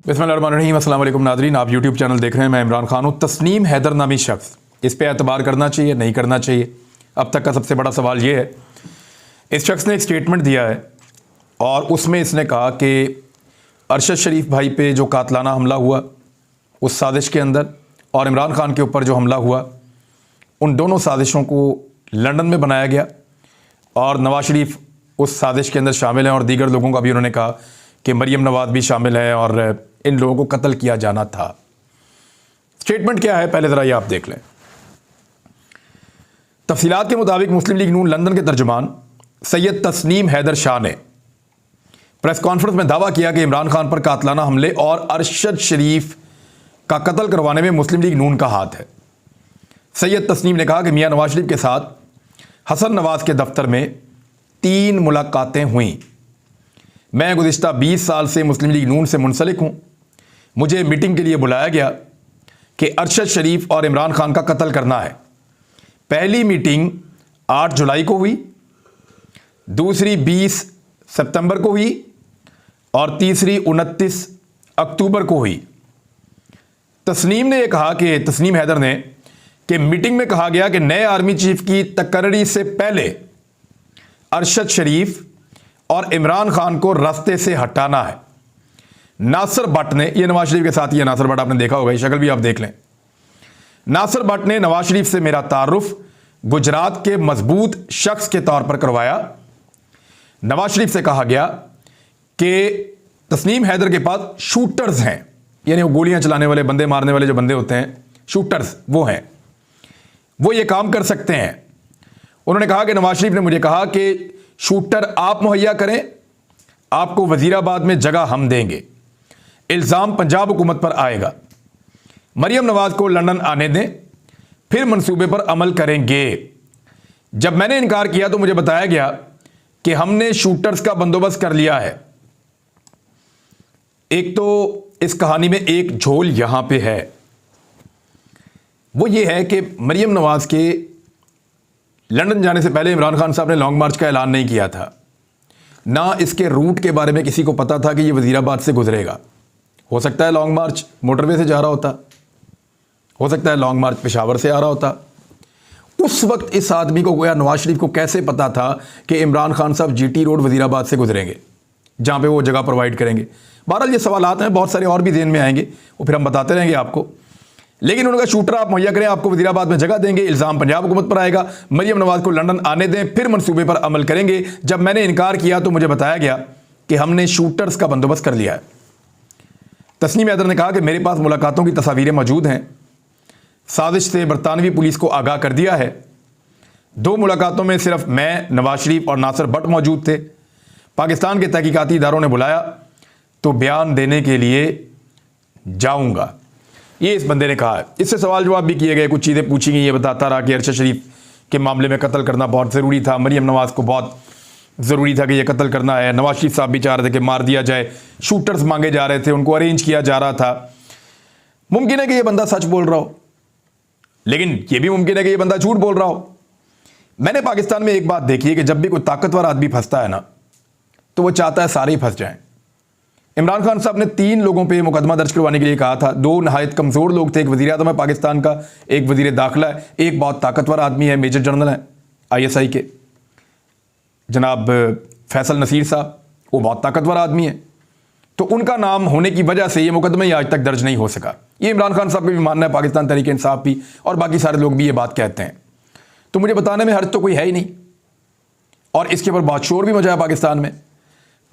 बिस्मिल्लाहिर्रहमानिर्रहीम। अस्सलाम वालेकुम नाज़रीन, आप यूट्यूब चैनल देख रहे हैं। मैं इमरान खान हूँ। तस्नीम हैदर नामी शख्स, इस पर एतबार करना चाहिए नहीं करना चाहिए? अब तक का सबसे बड़ा सवाल ये है। इस शख्स ने एक स्टेटमेंट दिया है और उसमें इसने कहा कि अरशद शरीफ भाई पे जो कातलाना हमला हुआ उस साजिश के अंदर और इमरान खान के ऊपर जो हमला हुआ, उन दोनों साजिशों को लंदन में बनाया गया और नवाज शरीफ उस साजिश के अंदर शामिल हैं और दीगर लोगों का भी उन्होंने कहा कि मरियम नवाज भी शामिल है और इन लोगों को कत्ल किया जाना था। स्टेटमेंट क्या है पहले ज़रा ये आप देख लें। तफसीलात के मुताबिक मुस्लिम लीग नून लंदन के तर्जुमान सैयद तस्नीम हैदर शाह ने प्रेस कॉन्फ्रेंस में दावा किया कि इमरान खान पर कातलाना हमले और अरशद शरीफ का कत्ल करवाने में मुस्लिम लीग नून का हाथ है। सैयद तस्नीम ने कहा कि मियां नवाज शरीफ के साथ हसन नवाज के दफ्तर में 3 मुलाकातें हुई। मैं गुज़िश्ता 20 साल से मुस्लिम लीग नून से मुंसलिक हूँ। मुझे मीटिंग के लिए बुलाया गया कि अरशद शरीफ और इमरान खान का कत्ल करना है। पहली मीटिंग 8 जुलाई को हुई, दूसरी 20 सितंबर को हुई और तीसरी 29 अक्टूबर को हुई। तस्नीम ने यह कहा कि तस्नीम हैदर ने कि मीटिंग में कहा गया कि नए आर्मी चीफ की तकर्री से पहले अरशद शरीफ और इमरान खान को रास्ते से हटाना है। नासिर भट्ट ने, ये नवाज शरीफ के साथ ही है, नासिर भट्ट आपने देखा होगा, शक्ल भी आप देख लें। नासिर भट्ट ने नवाज शरीफ से मेरा तारुफ गुजरात के मजबूत शख्स के तौर पर करवाया। नवाज शरीफ से कहा गया कि तस्नीम हैदर के पास शूटर्स हैं, यानी वो गोलियां चलाने वाले, बंदे मारने वाले जो बंदे होते हैं, शूटर्स वो हैं, वो ये काम कर सकते हैं। उन्होंने कहा कि नवाज शरीफ ने मुझे कहा कि शूटर आप मुहैया करें, आपको वजीराबाद में जगह हम देंगे। इल्ज़ाम पंजाब हुकूमत पर आएगा। मरियम नवाज को लंदन आने दें, फिर मंसूबे पर अमल करेंगे। जब मैंने इनकार किया तो मुझे बताया गया कि हमने शूटर्स का बंदोबस्त कर लिया है। एक तो इस कहानी में एक झोल यहां पे है, वो ये है कि मरियम नवाज के लंदन जाने से पहले इमरान खान साहब ने लॉन्ग मार्च का ऐलान नहीं किया था। ना इसके रूट के बारे में किसी को पता था कि ये वजीराबाद से गुजरेगा। हो सकता है लॉन्ग मार्च मोटरवे से जा रहा होता, हो सकता है लॉन्ग मार्च पेशावर से आ रहा होता। उस वक्त इस आदमी को, गोया नवाज शरीफ को, कैसे पता था कि इमरान खान साहब जीटी रोड वजीराबाद से गुजरेंगे जहां पे वो जगह प्रोवाइड करेंगे? बहरहाल ये सवालात हैं, बहुत सारे और भी ज़हन में आएंगे, वो फिर हम बताते रहेंगे आपको। लेकिन उन्होंने कहा शूटर आप मुहैया करें, आपको वजीराबाद में जगह देंगे। इल्ज़ाम पंजाब हुकूमत पर आएगा। मरियम नवाज को लंदन आने दें, फिर मंसूबे पर अमल करेंगे। जब मैंने इनकार किया तो मुझे बताया गया कि हमने शूटर्स का बंदोबस्त कर लिया है। तस्नीम हैदर ने कहा कि मेरे पास मुलाकातों की तस्वीरें मौजूद हैं। साजिश से बरतानवी पुलिस को आगाह कर दिया है। 2 मुलाकातों में सिर्फ मैं, नवाज शरीफ और नासिर भट्ट मौजूद थे। पाकिस्तान के तहकीकाती इदारों ने बुलाया तो बयान देने के लिए जाऊंगा, ये इस बंदे ने कहा है। इससे सवाल जवाब भी किए गए, कुछ चीज़ें पूछी गई। ये बताता रहा कि अरशद शरीफ के मामले में कत्ल करना बहुत ज़रूरी था, मरियम नवाज को बहुत ज़रूरी था कि ये कत्ल करना है। नवाज शरीफ साहब भी चाह रहे थे कि मार दिया जाए। शूटर्स मांगे जा रहे थे, उनको अरेंज किया जा रहा था। मुमकिन है कि ये बंदा सच बोल रहा हो, लेकिन यह भी मुमकिन है कि ये बंदा झूठ बोल रहा हो। मैंने पाकिस्तान में एक बात देखी है कि जब भी कोई ताकतवर आदमी फंसता है ना, तो वो चाहता है सारे ही फंस जाएं। इमरान खान साहब ने 3 लोगों पे मुकदमा दर्ज करवाने के लिए कहा था। 2 नहायत कमज़ोर लोग थे, एक वज़ीर आज़म है पाकिस्तान का, एक वज़ीर दाखिला है, एक बहुत ताकतवर आदमी है, मेजर जनरल है ISI के, जनाब फैसल नसीर साहब, वो बहुत ताकतवर आदमी है। तो उनका नाम होने की वजह से ये मुकदमा ही आज तक दर्ज नहीं हो सका। ये इमरान खान साहब का भी मानना है, पाकिस्तान तहरीक इंसाफ भी, और बाकी सारे लोग भी ये बात कहते हैं। तो मुझे बताने में हर्ज तो कोई है ही नहीं, और इसके ऊपर बहुत शोर भी मचा है पाकिस्तान में।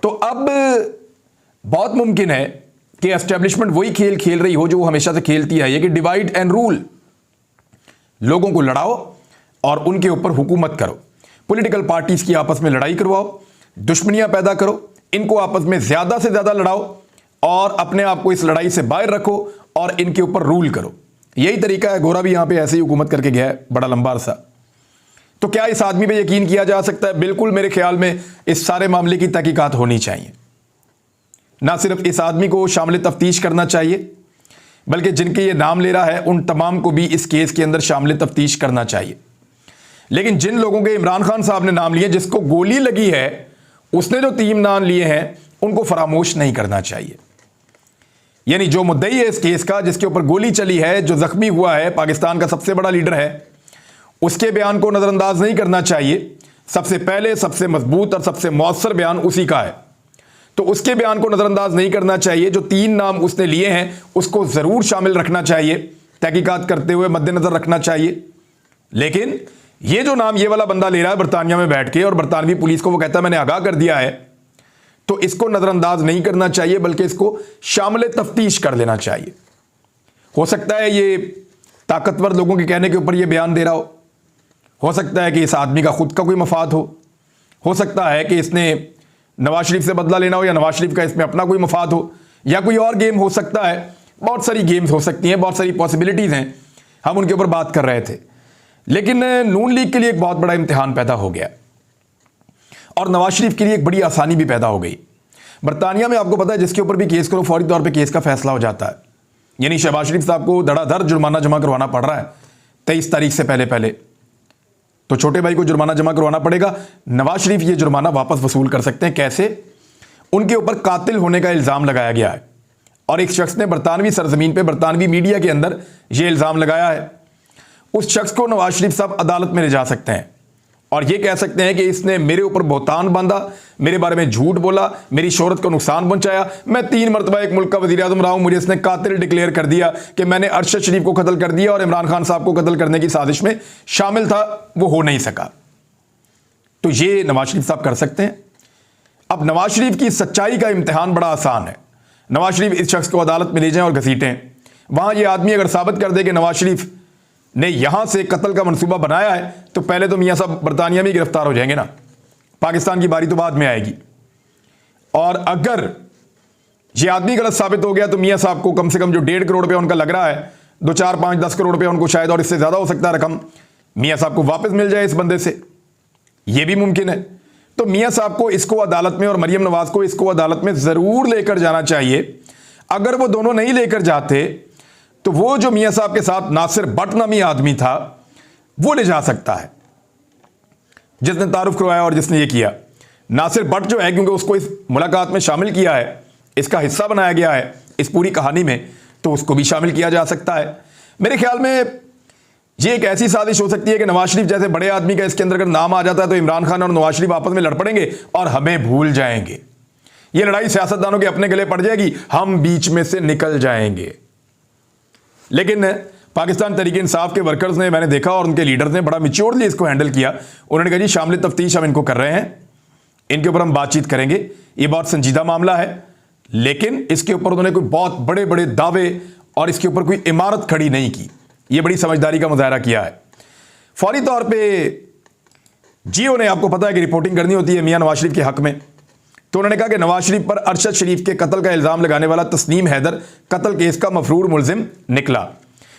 तो अब बहुत मुमकिन है कि एस्टेब्लिशमेंट वही खेल खेल रही हो जो वो हमेशा से खेलती है, ये कि डिवाइड एंड रूल। लोगों को लड़ाओ और उनके ऊपर हुकूमत करो। पॉलिटिकल पार्टीज की आपस में लड़ाई करवाओ, दुश्मनियां पैदा करो, इनको आपस में ज्यादा से ज्यादा लड़ाओ और अपने आप को इस लड़ाई से बाहर रखो और इनके ऊपर रूल करो। यही तरीका है। गोरा भी यहां पे ऐसे ही हुकूमत करके गया है बड़ा लंबा अरसा। तो क्या इस आदमी पे यकीन किया जा सकता है? बिल्कुल। मेरे ख्याल में इस सारे मामले की तहकीकात होनी चाहिए। ना सिर्फ इस आदमी को शामिल तफ्तीश करना चाहिए, बल्कि जिनके ये नाम ले रहा है उन तमाम को भी इस केस के अंदर शामिल तफ्तीश करना चाहिए। लेकिन जिन लोगों के इमरान खान साहब ने नाम लिए, जिसको गोली लगी है, उसने जो 3 नाम लिए हैं, उनको फरामोश नहीं करना चाहिए। यानी जो मुद्दई है इस केस का, जिसके ऊपर गोली चली है, जो जख्मी हुआ है, पाकिस्तान का सबसे बड़ा लीडर है, उसके बयान को नजरअंदाज नहीं करना चाहिए। सबसे पहले, सबसे मजबूत और सबसे मौसर बयान उसी का है, तो उसके बयान को नजरअंदाज नहीं करना चाहिए। जो 3 नाम उसने लिए हैं उसको जरूर शामिल रखना चाहिए, तहकीकात करते हुए मद्देनजर रखना चाहिए। लेकिन ये जो नाम ये वाला बंदा ले रहा है बरतानिया में बैठ के, और बरतानवी पुलिस को वो कहता है मैंने आगाह कर दिया है, तो इसको नजरअंदाज नहीं करना चाहिए, बल्कि इसको शामिल तफ्तीश कर लेना चाहिए। हो सकता है ये ताकतवर लोगों के कहने के ऊपर ये बयान दे रहा हो सकता है कि इस आदमी का खुद का कोई मफाद हो सकता है कि इसने नवाज शरीफ से बदला लेना हो, या नवाज शरीफ का इसमें अपना कोई मफाद हो, या कोई और गेम हो सकता है। बहुत सारी गेम्स हो सकती हैं, बहुत सारी पॉसिबिलिटीज़ हैं, हम उनके ऊपर बात कर रहे थे। लेकिन नून लीग के लिए एक बहुत बड़ा इम्तिहान पैदा हो गया, और नवाज शरीफ के लिए एक बड़ी आसानी भी पैदा हो गई। बरतानिया में आपको पता है जिसके ऊपर भी केस करो फौरी तौर पे केस का फैसला हो जाता है। यानी शहबाज शरीफ साहब को धड़ाधड़ जुर्माना जमा करवाना पड़ रहा है 23 तारीख से पहले, तो छोटे भाई को जुर्माना जमा करवाना पड़ेगा। नवाज शरीफ ये जुर्माना वापस वसूल कर सकते हैं। कैसे? उनके ऊपर कातिल होने का इल्ज़ाम लगाया गया है, और एक शख्स ने बरतानवी सरजमीन पे, बरतानवी मीडिया के अंदर ये इल्ज़ाम लगाया है। उस शख्स को नवाज शरीफ साहब अदालत में ले जा सकते हैं और ये कह सकते हैं कि इसने मेरे ऊपर बहतान बांधा, मेरे बारे में झूठ बोला, मेरी शोहरत को नुकसान पहुंचाया, मैं 3 मरतबा एक मुल्क का वज़ीर आज़म रहा हूं, मुझे इसने कातिल डिक्लेयर कर दिया कि मैंने अरशद शरीफ को कत्ल कर दिया और इमरान खान साहब को कत्ल करने की साजिश में शामिल था, वो हो नहीं सका। तो ये नवाज शरीफ साहब कर सकते हैं। अब नवाज शरीफ की सच्चाई का इम्तिहान बड़ा आसान है। नवाज शरीफ इस शख्स को अदालत में ले जाएं और घसीटें। वहां ये आदमी अगर साबित कर दे कि नवाज शरीफ ने यहां से कत्ल का मंसूबा बनाया है, तो पहले तो मियां साहब बरतानिया में गिरफ्तार हो जाएंगे ना, पाकिस्तान की बारी तो बाद में आएगी। और अगर ये आदमी गलत साबित हो गया तो मियां साहब को कम से कम जो 1.5 करोड़ रुपया उनका लग रहा है, 2, 4, 5, 10 करोड़ रुपया उनको शायद, और इससे ज्यादा हो सकता है रकम, मियां साहब को वापस मिल जाए इस बंदे से, यह भी मुमकिन है। तो मियां साहब को इसको अदालत में, और मरियम नवाज को इसको अदालत में जरूर लेकर जाना चाहिए। अगर वो दोनों नहीं लेकर जाते तो वो जो मियां साहब के साथ नासिर भट्ट नामी आदमी था वो ले जा सकता है, जिसने तारुफ करवाया और जिसने ये किया। नासिर भट्ट जो है, क्योंकि उसको इस मुलाकात में शामिल किया है, इसका हिस्सा बनाया गया है इस पूरी कहानी में, तो उसको भी शामिल किया जा सकता है। मेरे ख्याल में ये एक ऐसी साजिश हो सकती है कि नवाज शरीफ जैसे बड़े आदमी का इसके अंदर अगर नाम आ जाता है तो इमरान खान और नवाज शरीफ आपस में लड़ पड़ेंगे और हमें भूल जाएंगे। ये लड़ाई सियासतदानों के अपने गले पड़ जाएगी, हम बीच में से निकल जाएंगे। लेकिन पाकिस्तान तहरीक इंसाफ के वर्कर्स ने, मैंने देखा, और उनके लीडर्स ने बड़ा मैच्योरली इसको हैंडल किया। उन्होंने कहा जी शामिल तफ्तीश हम इनको कर रहे हैं, इनके ऊपर हम बातचीत करेंगे, ये बहुत संजीदा मामला है। लेकिन इसके ऊपर उन्होंने कोई बहुत बड़े बड़े दावे और इसके ऊपर कोई इमारत खड़ी नहीं की। ये बड़ी समझदारी का मुजाहरा किया है। फौरी तौर पर जियो ने, आपको पता है कि रिपोर्टिंग करनी होती है मियां नवाज शरीफ के हक में, तो उन्होंने कहा कि नवाज शरीफ पर अरशद शरीफ के कत्ल का इल्ज़ाम लगाने वाला तस्नीम हैदर कत्ल केस का मफरूर मुलजिम निकला।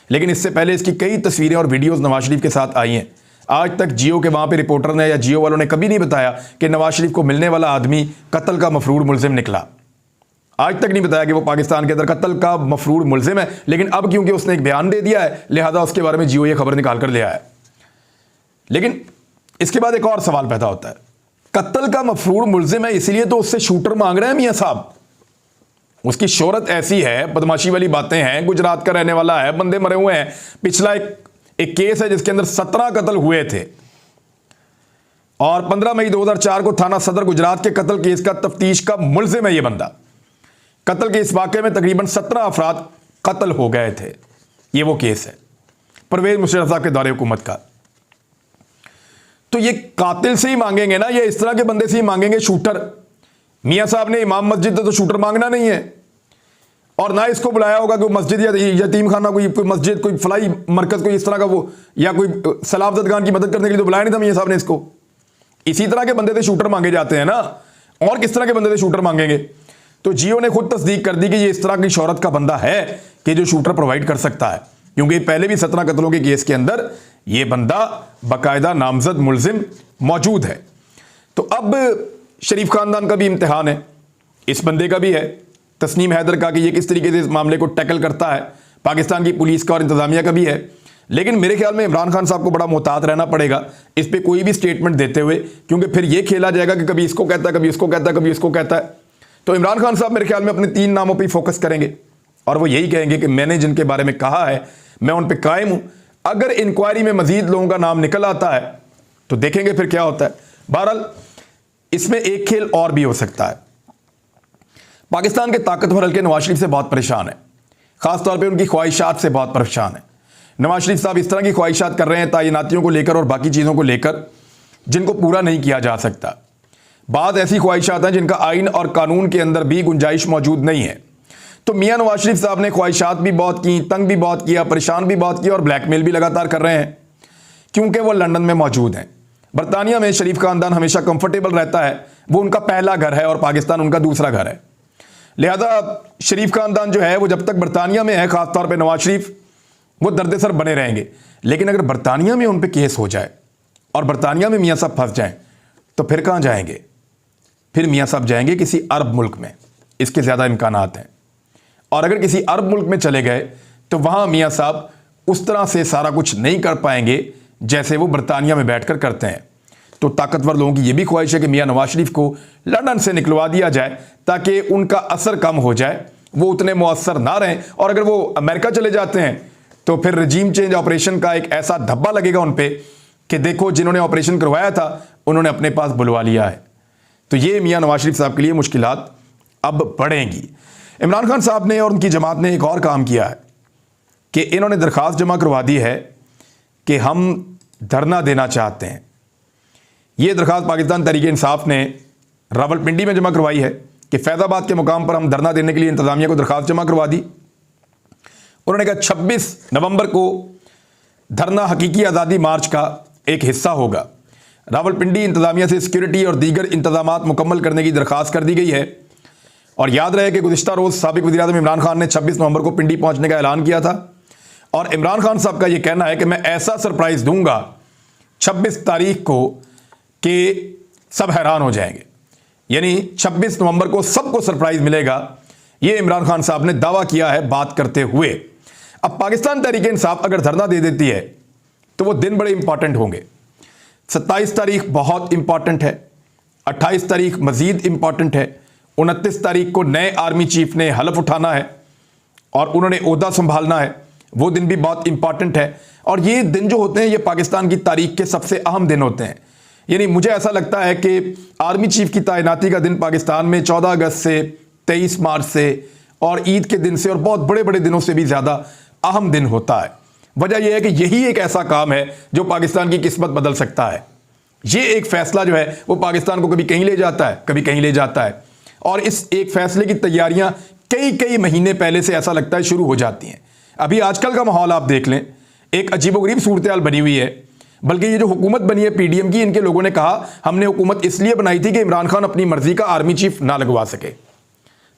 लेकिन इससे पहले इसकी कई तस्वीरें और वीडियोस नवाज शरीफ के साथ आई हैं। आज तक जियो के वहाँ पे रिपोर्टर ने या जियो वालों ने कभी नहीं बताया कि नवाज शरीफ को मिलने वाला आदमी कत्ल का मफरूर मुलजिम निकला। आज तक नहीं बताया कि वो पाकिस्तान के अंदर कत्ल का मफरूर मुलजिम है। लेकिन अब क्योंकि उसने एक बयान दे दिया है, लिहाजा उसके बारे में जियो ये खबर निकाल कर ले आया है। लेकिन इसके बाद एक और सवाल पैदा होता है, कत्ल का मफरूर मुलजिम है इसलिए तो उससे शूटर मांग रहे हैं मियां साहब। उसकी शोहरत ऐसी है, बदमाशी वाली बातें हैं, गुजरात का रहने वाला है, बंदे मरे हुए हैं। पिछला एक केस है जिसके अंदर 17 कत्ल हुए थे, और 15 मई 2004 को थाना सदर गुजरात के कत्ल केस का तफ्तीश का मुलजिम है ये बंदा। कत्ल के इस वाक़े में तकरीबन 17 अफराद कत्ल हो गए थे। ये वो केस है परवेज मुशर्रफ साहब के दौरे हुकूमत का। तो ये कातिल से ही मांगेंगे ना, ये इस तरह के बंदे से ही मांगेंगे शूटर। मियां साहब ने इमाम मस्जिद तो शूटर मांगना नहीं है, और ना इसको बुलाया होगा कि मस्जिद या यतीम खाना, कोई मस्जिद, कोई फलाई मरकज, कोई इस तरह का वो, या कोई सलाब जदगान की मदद करने के लिए तो बुलाया नहीं था मियां साहब ने इसको। इसी तरह के बंदे से शूटर मांगे जाते हैं ना, और किस तरह के बंदे से शूटर मांगेंगे। तो जियो ने खुद तस्दीक कर दी कि ये इस तरह की शोहरत का बंदा है कि जो शूटर प्रोवाइड कर सकता है, क्योंकि पहले भी 17 कत्लों के केस के अंदर ये बंदा बाकायदा नामजद मुलजिम मौजूद है। तो अब शरीफ खानदान का भी इम्तिहान है, इस बंदे का भी है, तस्नीम हैदर का, कि ये किस तरीके से इस मामले को टैकल करता है। पाकिस्तान की पुलिस का और इंतजामिया का भी है। लेकिन मेरे ख्याल में इमरान खान साहब को बड़ा मोहतात रहना पड़ेगा इस पर कोई भी स्टेटमेंट देते हुए, क्योंकि फिर ये खेला जाएगा कि कभी इसको कहता है, कभी इसको कहता है, कभी इसको कहता है। तो इमरान खान साहब मेरे ख्याल में अपने 3 नामों पर ही फोकस करेंगे। और वो यही कहेंगे कि मैंने जिनके बारे में कहा है मैं उन पर कायम हूं। अगर इंक्वायरी में मजीद लोगों का नाम निकल आता है तो देखेंगे फिर क्या होता है। बहरहाल इसमें एक खेल और भी हो सकता है। पाकिस्तान के ताकतवर हल्के नवाज शरीफ से बहुत परेशान है, खासतौर पर उनकी ख्वाहिशात से बहुत परेशान है। नवाज शरीफ साहब इस तरह की ख्वाहिशात कर रहे हैं तैनातियों को लेकर और बाकी चीज़ों को लेकर जिनको पूरा नहीं किया जा सकता। बाद ऐसी ख्वाहिशात हैं जिनका आइन और कानून के अंदर भी गुंजाइश मौजूद नहीं है। तो मियां नवाज शरीफ साहब ने ख्वाहिशात भी बहुत की, तंग भी बहुत किया, परेशान भी बहुत किया और ब्लैकमेल भी लगातार कर रहे हैं क्योंकि वो लंदन में मौजूद हैं। बरतानिया में शरीफ खानदान हमेशा कंफर्टेबल रहता है, वो उनका पहला घर है और पाकिस्तान उनका दूसरा घर है। लिहाजा शरीफ खानदान जो है वो जब तक बरतानिया में है, खासतौर पर नवाज शरीफ, वो दर्देसर बने रहेंगे। लेकिन अगर बरतानिया में उन पर केस हो जाए और बरतानिया में मियाँ साहब फंस जाएं तो फिर कहाँ जाएंगे? फिर मियाँ साहब जाएंगे किसी अरब मुल्क में, इसके ज़्यादा इम्कानात हैं। और अगर किसी अरब मुल्क में चले गए तो वहाँ मियाँ साहब उस तरह से सारा कुछ नहीं कर पाएंगे जैसे वो बरतानिया में बैठकर करते हैं। तो ताकतवर लोगों की ये भी ख्वाहिश है कि मियाँ नवाज शरीफ को लंदन से निकलवा दिया जाए ताकि उनका असर कम हो जाए, वो उतने मुअस्सर ना रहें। और अगर वो अमेरिका चले जाते हैं तो फिर रजीम चेंज ऑपरेशन का एक ऐसा धब्बा लगेगा उन पर कि देखो जिन्होंने ऑपरेशन करवाया था उन्होंने अपने पास बुलवा लिया है। तो ये मियाँ नवाज शरीफ साहब के लिए मुश्किलात अब बढ़ेंगी। इमरान खान साहब ने और उनकी जमात ने एक और काम किया है कि इन्होंने दरख्वास्त जमा करवा दी है कि हम धरना देना चाहते हैं। ये दरख्वास्त पाकिस्तान तहरीक इंसाफ ने रावलपिंडी में जमा करवाई है कि फैज़ाबाद के मुकाम पर हम धरना देने के लिए इंतज़ामिया को दरख्वास्त जमा करवा दी। उन्होंने कहा 26 नवंबर को धरना हकीकी आज़ादी मार्च का एक हिस्सा होगा। रावलपिंडी इंतज़ामिया से सिक्योरिटी और दीगर इंतजामात मुकम्मल करने की दरख्वास्त कर दी गई है। और याद रहे कि गुज़िश्ता रोज़ साबिक़ वज़ीर-ए-आज़म इमरान खान ने 26 नवंबर को पिंडी पहुंचने का ऐलान किया था और इमरान खान साहब का यह कहना है कि मैं ऐसा सरप्राइज़ दूंगा 26 तारीख को कि सब हैरान हो जाएंगे। यानी 26 नवंबर को सबको सरप्राइज़ मिलेगा, ये इमरान खान साहब ने दावा किया है बात करते हुए। अब पाकिस्तान तहरीक इंसाफ अगर धरना दे देती है तो वो दिन बड़े इंपॉर्टेंट होंगे। 27 तारीख बहुत इंपॉर्टेंट है, 28 तारीख मजीद इंपॉर्टेंट है, 29 तारीख को नए आर्मी चीफ ने हलफ उठाना है और उन्होंने ओहदा संभालना है, वो दिन भी बहुत इंपॉर्टेंट है। और ये दिन जो होते हैं ये पाकिस्तान की तारीख के सबसे अहम दिन होते हैं। यानी मुझे ऐसा लगता है कि आर्मी चीफ की तैनाती का दिन पाकिस्तान में 14 अगस्त से 23 मार्च से और ईद के दिन से और बहुत बड़े बड़े दिनों से भी ज़्यादा अहम दिन होता है। वजह यह है कि यही एक ऐसा काम है जो पाकिस्तान की किस्मत बदल सकता है। ये एक फैसला जो है वो पाकिस्तान को कभी कहीं ले जाता है, कभी कहीं ले जाता है। और इस एक फैसले की तैयारियां कई महीने पहले से ऐसा लगता है शुरू हो जाती हैं। अभी आजकल का माहौल आप देख लें, एक अजीबोगरीब सूरत हाल बनी हुई है। बल्कि ये जो हुकूमत बनी है पीडीएम की, इनके लोगों ने कहा हमने हुकूमत इसलिए बनाई थी कि इमरान खान अपनी मर्जी का आर्मी चीफ ना लगवा सके।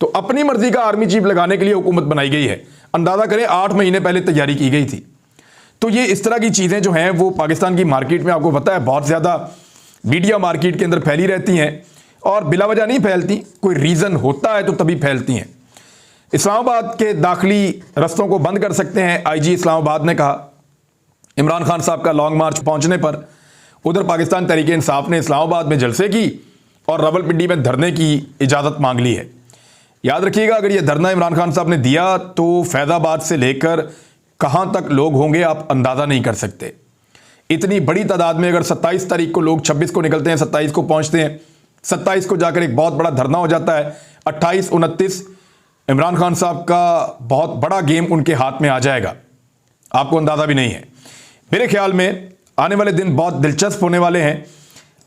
तो अपनी मर्जी का आर्मी चीफ लगाने के लिए हुकूमत बनाई गई है। अंदाजा करें 8 महीने पहले तैयारी की गई थी। तो ये इस तरह की चीज़ें जो हैं वो पाकिस्तान की मार्केट में आपको पता है बहुत ज़्यादा मीडिया मार्केट के अंदर फैली रहती हैं और बिला वजह नहीं फैलती, कोई रीज़न होता है तो तभी फैलती हैं। इस्लामाबाद के दाखिली रस्तों को बंद कर सकते हैं, आईजी इस्लामाबाद ने कहा। इमरान खान साहब का लॉन्ग मार्च पहुंचने पर उधर पाकिस्तान तहरीक इंसाफ ने इस्लामाबाद में जलसे की और रावलपिंडी में धरने की इजाज़त मांग ली है। याद रखिएगा, अगर ये धरना इमरान खान साहब ने दिया तो फैज़ाबाद से लेकर कहाँ तक लोग होंगे आप अंदाज़ा नहीं कर सकते। इतनी बड़ी तादाद में अगर 27 तारीख को लोग 26 को निकलते हैं, 27 को पहुंचते हैं, 27 को जाकर एक बहुत बड़ा धरना हो जाता है, 28 29 इमरान खान साहब का बहुत बड़ा गेम उनके हाथ में आ जाएगा, आपको अंदाज़ा भी नहीं है। मेरे ख्याल में आने वाले दिन बहुत दिलचस्प होने वाले हैं।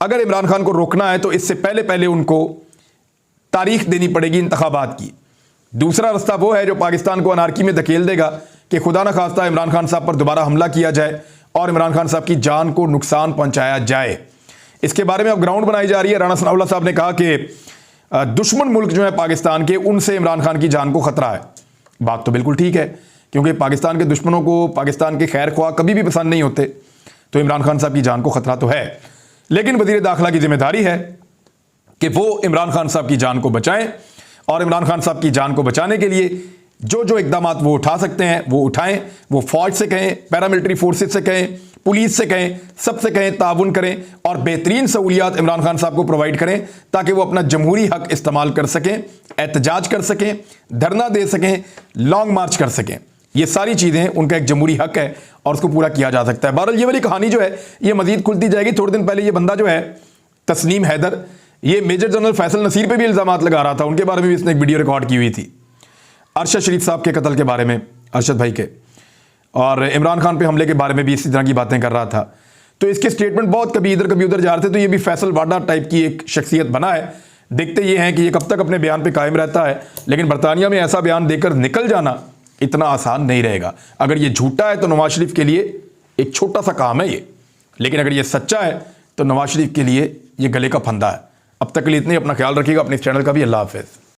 अगर इमरान खान को रोकना है तो इससे पहले पहले उनको तारीख देनी पड़ेगी इंतखाबात की। दूसरा रास्ता वो है जो पाकिस्तान को अनारकी में धकेल देगा कि खुदा न खास्ता इमरान खान साहब पर दोबारा हमला किया जाए और इमरान खान साहब की जान को नुकसान पहुंचाया जाए। इसके बारे में अब ग्राउंड बनाई जा रही है। राणा सनाउल्लाह साहब ने कहा कि दुश्मन मुल्क जो है पाकिस्तान के, उनसे इमरान खान की जान को खतरा है। बात तो बिल्कुल ठीक है, क्योंकि पाकिस्तान के दुश्मनों को पाकिस्तान के खैर ख्वाह कभी भी पसंद नहीं होते, तो इमरान खान साहब की जान को खतरा तो है। लेकिन वज़ीर दाखिला की जिम्मेदारी है कि वो इमरान खान साहब की जान को बचाएं और इमरान खान साहब की जान को बचाने के लिए जो जो इकदामात वो उठा सकते हैं वो उठाएं, वो फौज से कहें, पैरामिलिट्री फोर्सेस से कहें, पुलिस से कहें, सबसे कहें, ताउन करें और बेहतरीन सहूलियात इमरान खान साहब को प्रोवाइड करें ताकि वो अपना जमहूरी हक इस्तेमाल कर सकें, एहतजाज कर सकें, धरना दे सकें, लॉन्ग मार्च कर सकें। ये सारी चीज़ें उनका एक जमहूरी हक है और उसको पूरा किया जा सकता है। बहरहाल ये वाली कहानी जो है ये मजीद खुलती जाएगी। थोड़े दिन पहले ये बंदा जो है तस्नीम हैदर, ये मेजर जनरल फैसल नसीर पे भी इल्ज़ामात लगा रहा था, उनके बारे में भी इसने एक वीडियो रिकॉर्ड की हुई थी अरशद शरीफ साहब के कत्ल के बारे में, अरशद भाई के, और इमरान खान पे हमले के बारे में भी इसी तरह की बातें कर रहा था। तो इसके स्टेटमेंट बहुत कभी इधर कभी उधर जा रहे थे। तो ये भी फैसल वाडा टाइप की एक शख्सियत बना है। देखते ये हैं कि ये कब तक अपने बयान पे कायम रहता है, लेकिन बरतानिया में ऐसा बयान देकर निकल जाना इतना आसान नहीं रहेगा। अगर ये झूठा है तो नवाज शरीफ के लिए एक छोटा सा काम है ये, लेकिन अगर ये सच्चा है तो नवाज शरीफ के लिए ये गले का फंदा है। अब तक के लिए इतने, अपना ख्याल रखिएगा, अपने इस चैनल का भी। अल्लाह हाफिज़।